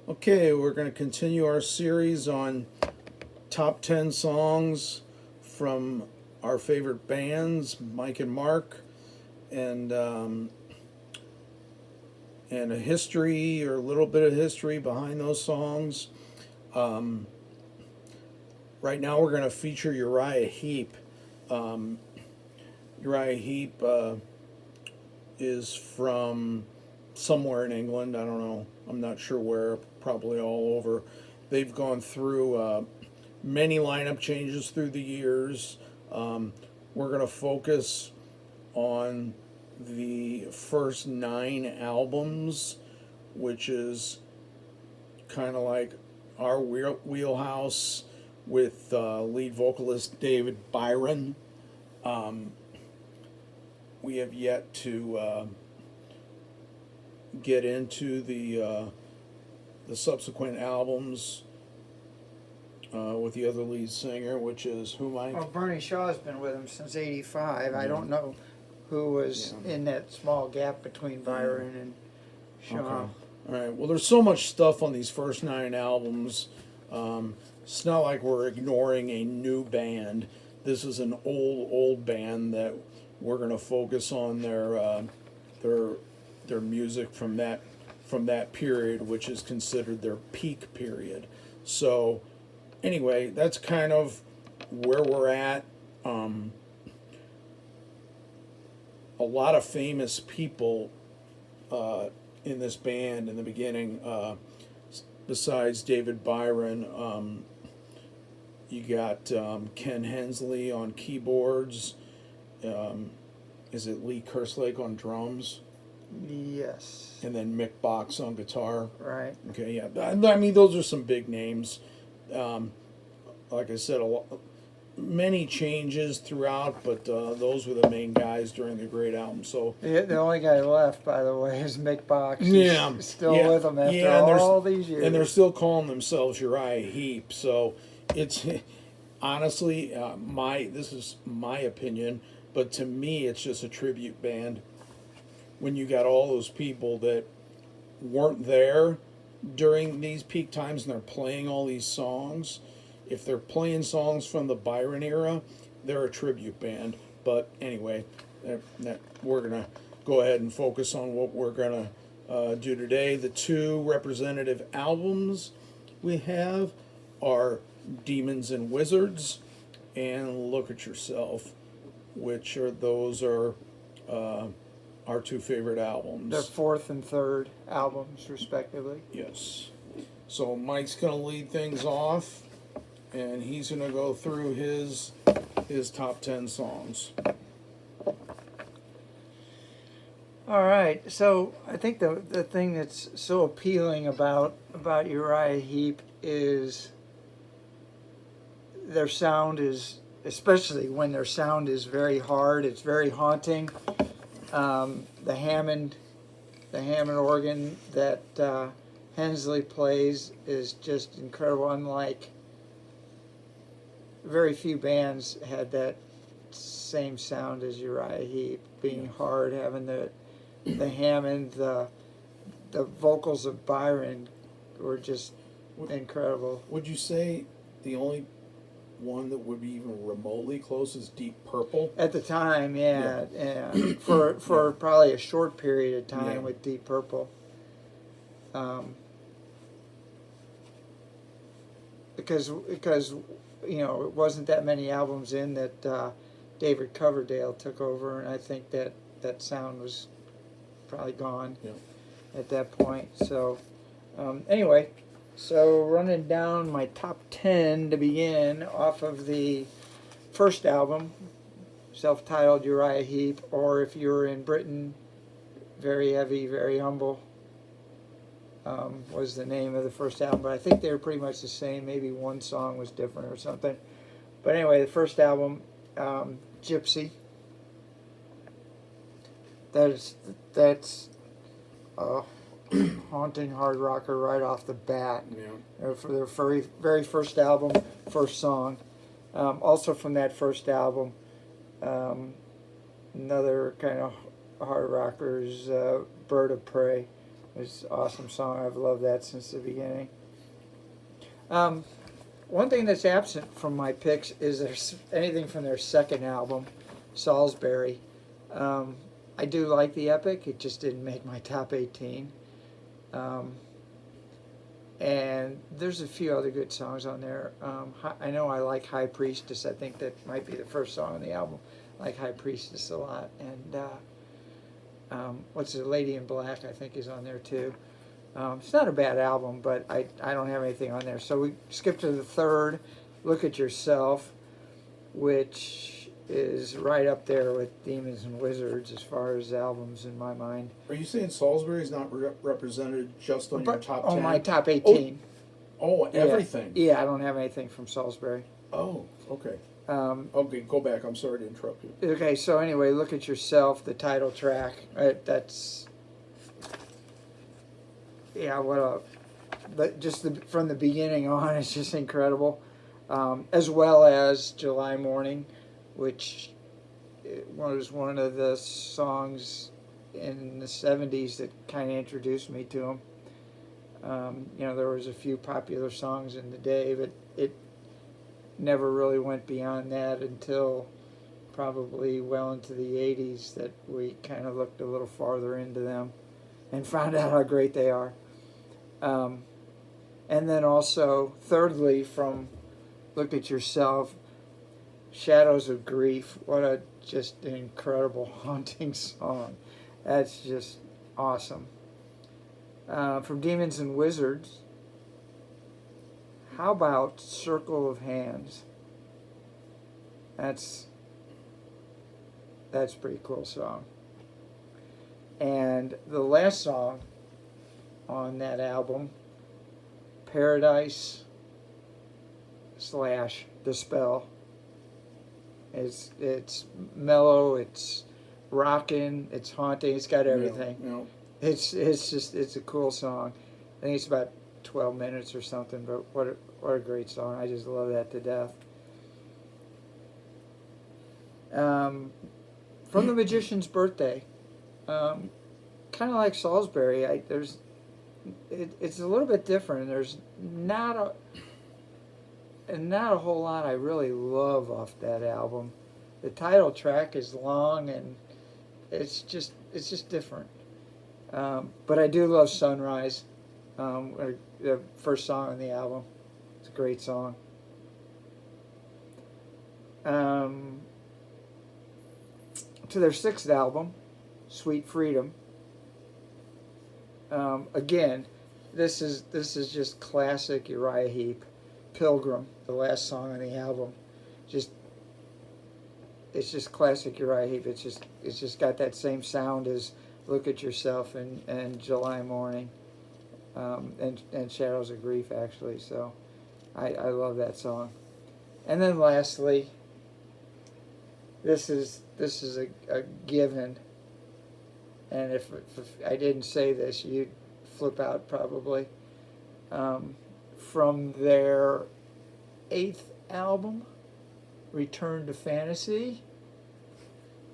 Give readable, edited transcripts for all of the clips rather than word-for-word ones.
Okay, we're going to continue our series on top 10 songs from our favorite bands, Mike and Mark, and um, and a history or a little bit of history behind those songs. Um, right now, we're going to feature Uriah Heep. Um, Uriah Heep is from somewhere in England. I don't know. I'm not sure where. Probably all over. They've gone through many lineup changes through the years. We're going to focus on the first 9 albums, which is kind of like our wheelhouse with lead vocalist David Byron. We have yet to get into the subsequent albums with the other lead singer, which is who, Mike? Well, Bernie Shaw's been with him since '85. I don't know who was in that small gap between Byron and Shaw. Okay. All right. Well, there's so much stuff on these first 9 albums. It's not like we're ignoring a new band. This is an old band that we're going to focus on their music from that period, which is considered their peak period. So, anyway, that's kind of where we're at. A lot of famous people in this band in the beginning, besides David Byron. You got Ken Hensley on keyboards. Is it Lee Kerslake on drums? Yes. And then Mick Box on guitar. Right. Okay, yeah. I mean, those are some big names. Like I said, many changes throughout, but those were the main guys during the great album. So The only guy left, by the way, is Mick Box. yeah, He's still with them after all these years. And they're still calling themselves Uriah Heep. So it's honestly this is my opinion, but to me, it's just a tribute band. When you got all those people that weren't there during these peak times and they're playing all these songs, if they're playing songs from the Byron era, they're a tribute band. But anyway, we're going to go ahead and focus on what we're going to do today. The 2 representative albums we have are Demons and Wizards and Look at Yourself, which are our 2 favorite albums. Their 4th and 3rd albums, respectively. Yes. So Mike's going to lead things off, and he's going to go through his top 10 songs. All right. So I think the thing that's so appealing about Uriah Heep is their sound is, especially when their sound is very hard, it's very haunting. The Hammond organ that Hensley plays is just incredible. Unlike very few bands had that same sound as Uriah Heep, being hard, having the Hammond, the vocals of Byron were just incredible. Would you say the only one that would be even remotely close is Deep Purple? At the time, yeah. For probably a short period of time with Deep Purple. Because it wasn't that many albums in that David Coverdale took over, and I think that sound was probably gone at that point. So anyway, so running down my top 10 to begin off of the first album, self-titled Uriah Heep, or if you're in Britain, Very Heavy, Very Humble, was the name of the first album. But I think they were pretty much the same. Maybe one song was different or something. But anyway, the first album, Gypsy. That's haunting hard rocker right off the bat. Yeah. For their very first album, first song. Also from that first album, another kind of hard rockers, Bird of Prey, It's an awesome song. I've loved that since the beginning. One thing that's absent from my picks is there's anything from their second album, Salisbury. I do like the epic. It just didn't make my top 18. And there's a few other good songs on there. I know I like High Priestess. I think that might be the first song on the album. I like High Priestess a lot. And what's it, Lady in Black, I think, is on there too. It's not a bad album, but I don't have anything on there. So we skip to the third, Look at Yourself, which is right up there with Demons and Wizards as far as albums in my mind. Are you saying Salisbury's not represented just on your top 10? On my top 18. Oh, everything? Yeah, I don't have anything from Salisbury. Oh, okay. Okay, go back. I'm sorry to interrupt you. Okay, so anyway, Look at Yourself, the title track. That's... Yeah, but just from the beginning on, it's just incredible. As well as July Morning, which was one of the songs in the 70s that kind of introduced me to him. There was a few popular songs in the day, but it never really went beyond that until probably well into the 80s that we kind of looked a little farther into them and found out how great they are. And then also, thirdly, from Look at Yourself, Shadows of Grief. What a just an incredible, haunting song. That's just awesome. From Demons and Wizards, how about Circle of Hands? That's a pretty cool song. And the last song on that album, Paradise / The Spell. It's mellow, it's rocking, it's haunting, it's got everything. Yeah. It's a cool song. I think it's about 12 minutes or something, but what a great song. I just love that to death. From The Magician's Birthday, kind of like Salisbury, it's a little bit different. There's not a whole lot I really love off that album. The title track is long and it's just different. But I do love Sunrise, the first song on the album. It's a great song. To their sixth album, Sweet Freedom. Again, this is just classic Uriah Heep. Pilgrim, the last song on the album, it's just classic Uriah Heep. It's just got that same sound as Look at Yourself and July Morning, and Shadows of Grief, actually. So I love that song. And then lastly, this is a given, and if I didn't say this, you'd flip out probably. From their 8th album, Return to Fantasy,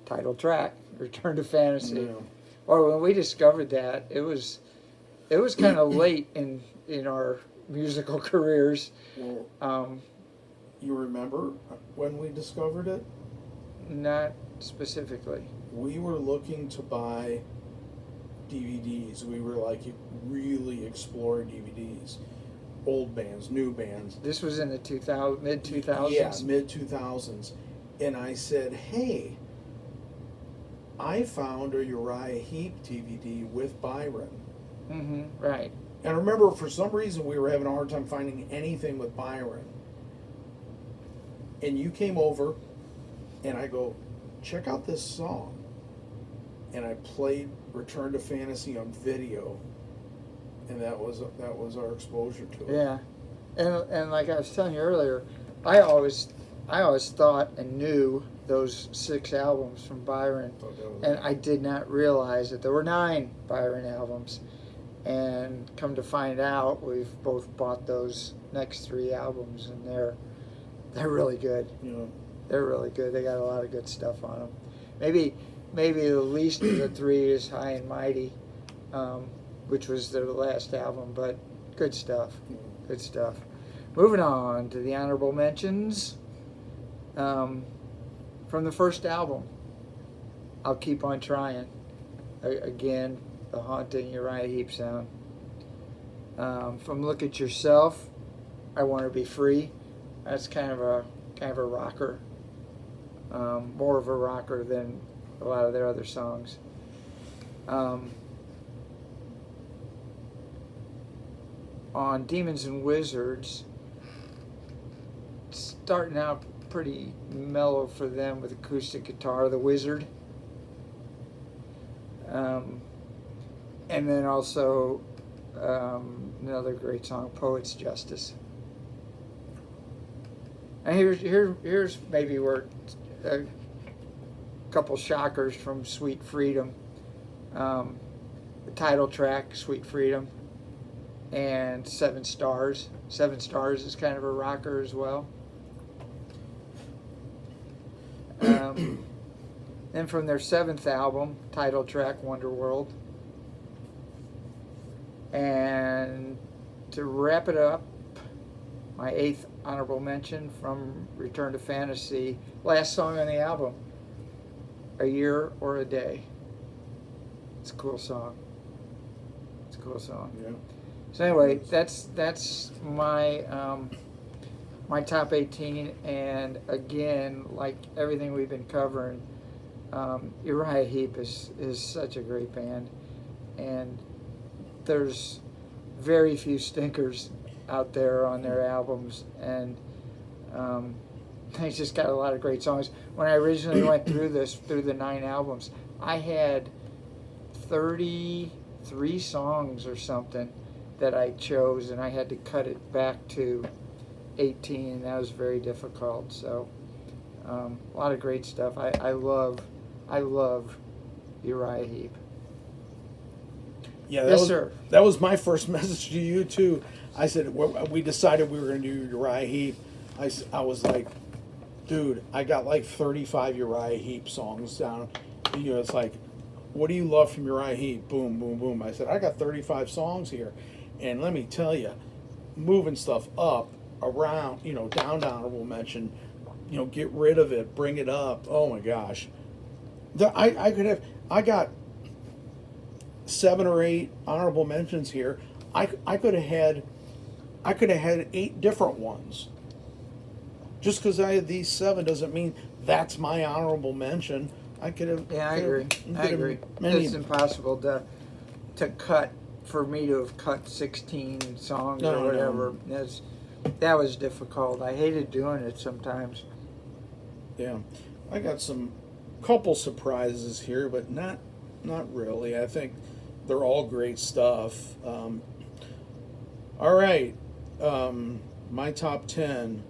title track, Return to Fantasy. Yeah. Or when we discovered that, it was kind of late in our musical careers. Well, you remember when we discovered it? Not specifically. We were looking to buy DVDs. We were like really exploring DVDs. Old bands, new bands. This was in the mid-2000s? Yeah, mid-2000s. And I said, hey, I found a Uriah Heep DVD with Byron. Mm-hmm, right. And I remember for some reason we were having a hard time finding anything with Byron. And you came over and I go, check out this song. And I played Return to Fantasy on video. And that was our exposure to it. Yeah, and like I was telling you earlier, I always thought and knew those 6 albums from Byron, and I did not realize that there were 9 Byron albums. And come to find out, we've both bought those next 3 albums, and they're really good. Yeah. They're really good. They got a lot of good stuff on them. Maybe the least of the 3 is High and Mighty. which was their last album, but good stuff. Good stuff. Moving on to the honorable mentions. From the first album, I'll Keep on Trying. Again, the haunting Uriah Heep sound. From Look at Yourself, I Want to Be Free. That's kind of a rocker. More of a rocker than a lot of their other songs. On Demons and Wizards, starting out pretty mellow for them with acoustic guitar, The Wizard. And then also another great song, Poet's Justice. And here's maybe where a couple shockers from Sweet Freedom. The title track, Sweet Freedom, and Seven Stars. Seven Stars is kind of a rocker as well. Then from their 7th album, title track, Wonderworld. And to wrap it up, my 8th honorable mention from Return to Fantasy, last song on the album, A Year or a Day. It's a cool song. It's a cool song. Yeah. So anyway, that's my my top 18, and again, like everything we've been covering, Uriah Heep is such a great band, and there's very few stinkers out there on their albums, and they just got a lot of great songs. When I originally went through the 9 albums, I had 33 songs or something that I chose, and I had to cut it back to 18, and that was very difficult. So a lot of great stuff. I love Uriah Heep. Yeah, Yes, sir. That was my first message to you too. I said we decided we were going to do Uriah Heep. I was like, dude, I got like 35 Uriah Heep songs down. You know, it's like, what do you love from Uriah Heep? Boom, boom, boom. I said, I got 35 songs here, and let me tell you, moving stuff up, around, you know, down to honorable mention, you know, get rid of it, bring it up. Oh my gosh, I got 7 or 8 honorable mentions here. I could have had 8 different ones. Just because I had these 7 doesn't mean that's my honorable mention. I could have. Yeah, I agree. It's impossible to cut, for me to have cut 16 songs or whatever. No. That was difficult. I hated doing it sometimes. Yeah, I got some couple surprises here, but not really. I think they're all great stuff. All right, my top 10.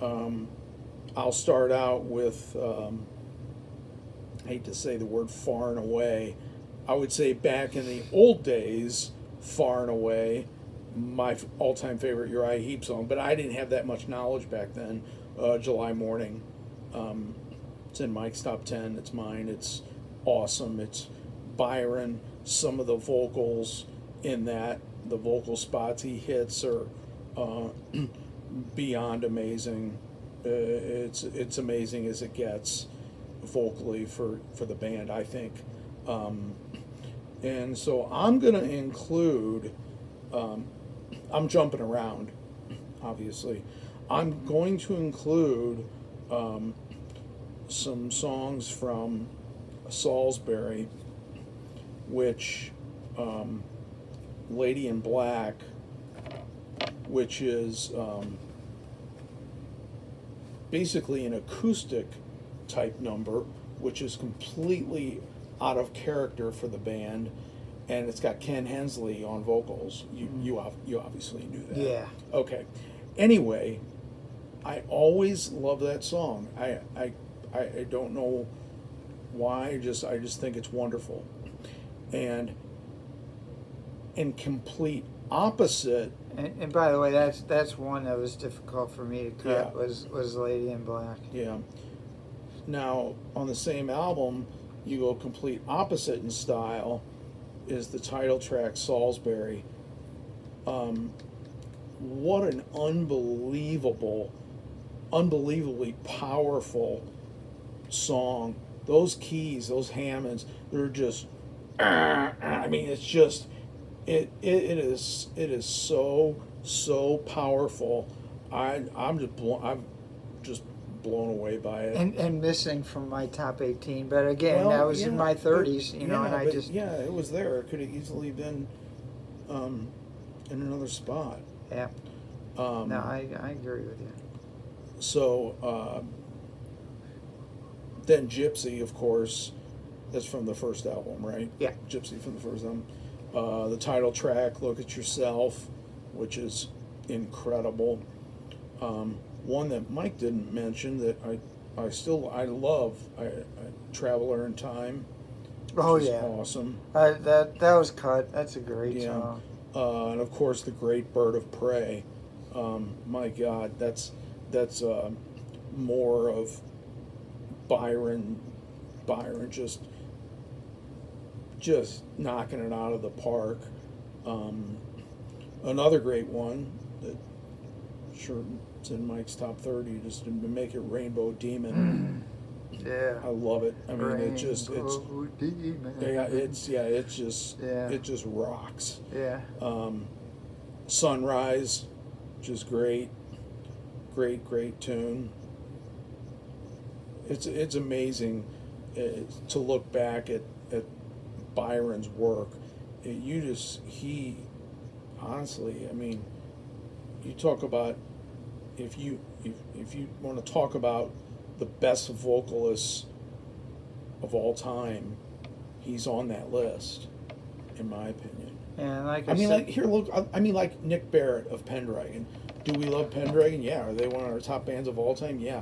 I'll start out with. I hate to say the word far and away. I would say back in the old days, far and away, my all-time favorite Uriah Heep song, but I didn't have that much knowledge back then. July Morning. It's in Mike's top 10. It's mine. It's awesome. It's Byron. Some of the vocals in that, the vocal spots he hits are beyond amazing. It's amazing as it gets vocally for the band, I think. And so I'm going to include, I'm jumping around, obviously. I'm going to include some songs from Salisbury, which Lady in Black, which is basically an acoustic type number, which is completely out of character for the band, and it's got Ken Hensley on vocals. You obviously knew that. Yeah. Okay. Anyway, I always love that song. I don't know why. I just think it's wonderful. And in complete opposite. And by the way, that's one that was difficult for me to cut. Yeah. Was Lady in Black. Yeah. Now, on the same album, you go complete opposite in style, is the title track, Salisbury. What an unbelievably powerful song. Those keys, those Hammonds, they're just, I mean, it's just, it is so powerful. I'm just blown away by it. And missing from my top 18, but again, Well, that was in yeah, my 30s, but- you know, yeah, and I but just yeah, it was there. It could have easily been in another spot. yeah. Um, No, I agree with you. So then Gypsy, of course, that's from the first album, right? Yeah. Gypsy from the first album. The title track, Look at Yourself, which is incredible. One that Mike didn't mention that I love, Traveler in Time. Oh Which is yeah, awesome. that was cut. That's a great Yeah. song. And of course, The Great Bird of Prey. My God, that's more of Byron just knocking it out of the park. Another great one that sure it's in Mike's top 30, just to make it, Rainbow Demon. Yeah. I love it. I mean, it just Rainbow Demon. it just rocks. Yeah. Sunrise, which is great tune. It's amazing to look back at Byron's work. He honestly, I mean, you talk about, if you want to talk about the best vocalists of all time, he's on that list, in my opinion. And like I mean, said, like, here, look, I mean, like Nick Barrett of Pendragon. Do we love Pendragon? Yeah. Are they one of our top bands of all time? Yeah.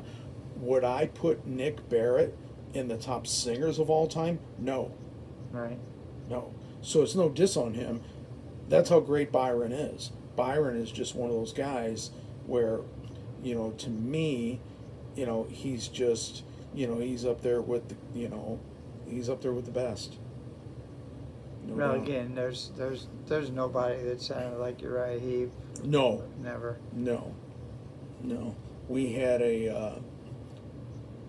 Would I put Nick Barrett in the top singers of all time? No. right. No. So it's no diss on him. That's how great Byron is. Byron is just one of those guys where, to me, he's just, he's up there with he's up there with the best. No Well, doubt. again, there's nobody that sounded like Uriah Heep. No. Never. No. We had a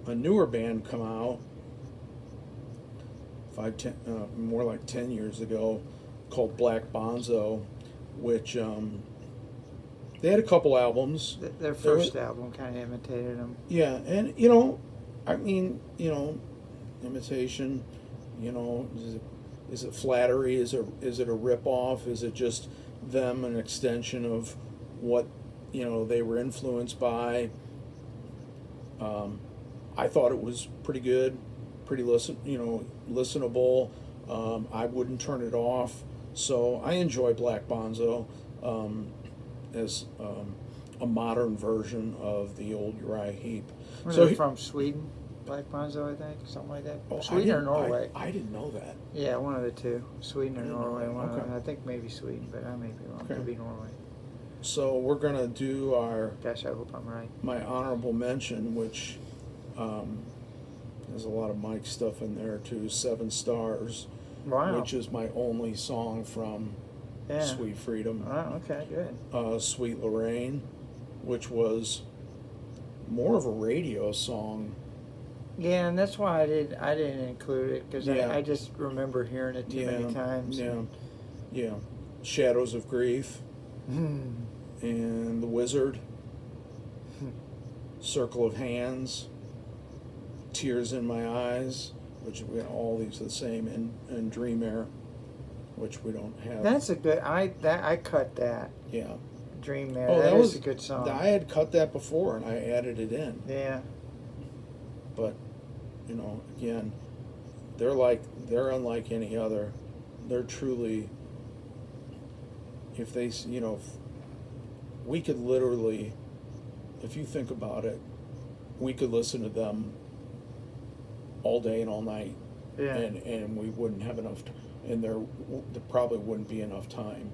newer band come out more like 10 years ago, called Black Bonzo, which they had a couple albums. Their first album kind of imitated them. Yeah, and I mean, imitation. Is it flattery? Is it a rip off? Is it just them, an extension of what they were influenced by? I thought it was pretty good, pretty listenable. I wouldn't turn it off. So I enjoy Black Bonzo as a modern version of the old Uriah Heep. They're from Sweden, Black Bonzo, I think, something like that. Oh, Sweden or Norway? I didn't know that. Yeah, one of the two, Sweden or I didn't know Norway. that. One of Okay. them. I think maybe Sweden, but I may be wrong. Okay. Could be Norway. So we're gonna do Gosh, I hope I'm right. my honorable mention, which there's a lot of Mike stuff in there too. 7 Stars, Wow. which is my only song from Yeah. Sweet Freedom. Wow. Okay. Good. Sweet Lorraine, which was more of a radio song. Yeah, and that's why I didn't include it because Yeah. I just remember hearing it too many times. Yeah. Shadows of Grief Hmm. and The Wizard, Circle of Hands, Tears in My Eyes, which all these are the same, and Dream Air, which we don't have. That's a good. I cut that. Yeah. Dream Air. Oh, that was is a good song. I had cut that before and I added it in. Yeah. But, again, they're unlike any other. They're truly, if we could literally, if you think about it, we could listen to them all day and all night. Yeah. And we wouldn't have enough, and there probably wouldn't be enough time.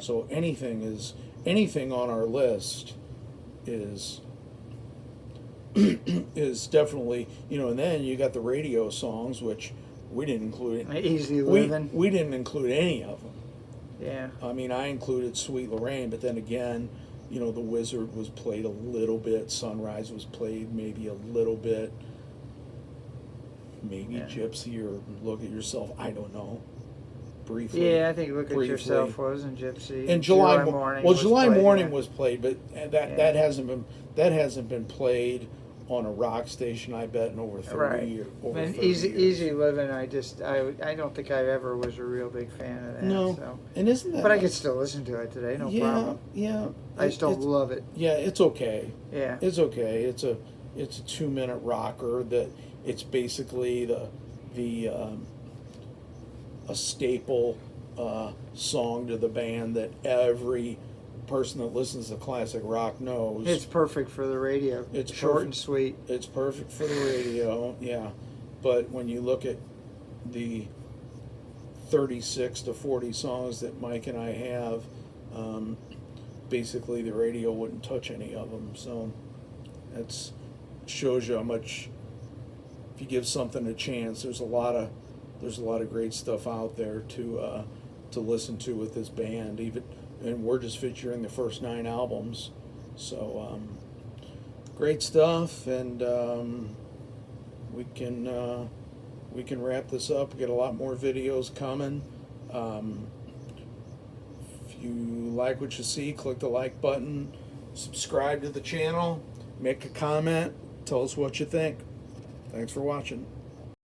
So anything on our list is is definitely, and then you got the radio songs, which we didn't include it. Easy Living. We didn't include any of them. Yeah. I mean, I included Sweet Lorraine, but then again, you know, The Wizard was played a little bit. Sunrise was played maybe a little bit. Maybe Yeah. Gypsy or Look at Yourself. I don't know. Briefly. Yeah, I think Look at Briefly. Yourself was in Gypsy. And July Morning. Well, was July played, Morning yeah. was played, but Yeah. that hasn't been played on a rock station, I bet, in over 30 Right. years. And Easy Living, I don't think I ever was a real big fan of that. No. So. And isn't that? But I could still listen to it today, no yeah, problem. yeah. I just don't It's- love it. Yeah, it's okay. Yeah. It's okay. It's a 2-minute rocker that it's basically a staple song to the band that every person that listens to classic rock knows. It's perfect for the radio. It's short perfect. and sweet. It's perfect for the radio, yeah. But when you look at the 36 to 40 songs that Mike and I have, basically the radio wouldn't touch any of them. So that shows you how much, if you give something a chance, there's a lot of great stuff out there to listen to with this band. And we're just featuring the first 9 albums. So great stuff, and we can wrap this up. We got a lot more videos coming. If you like what you see, click the like button, subscribe to the channel, make a comment, tell us what you think. Thanks for watching.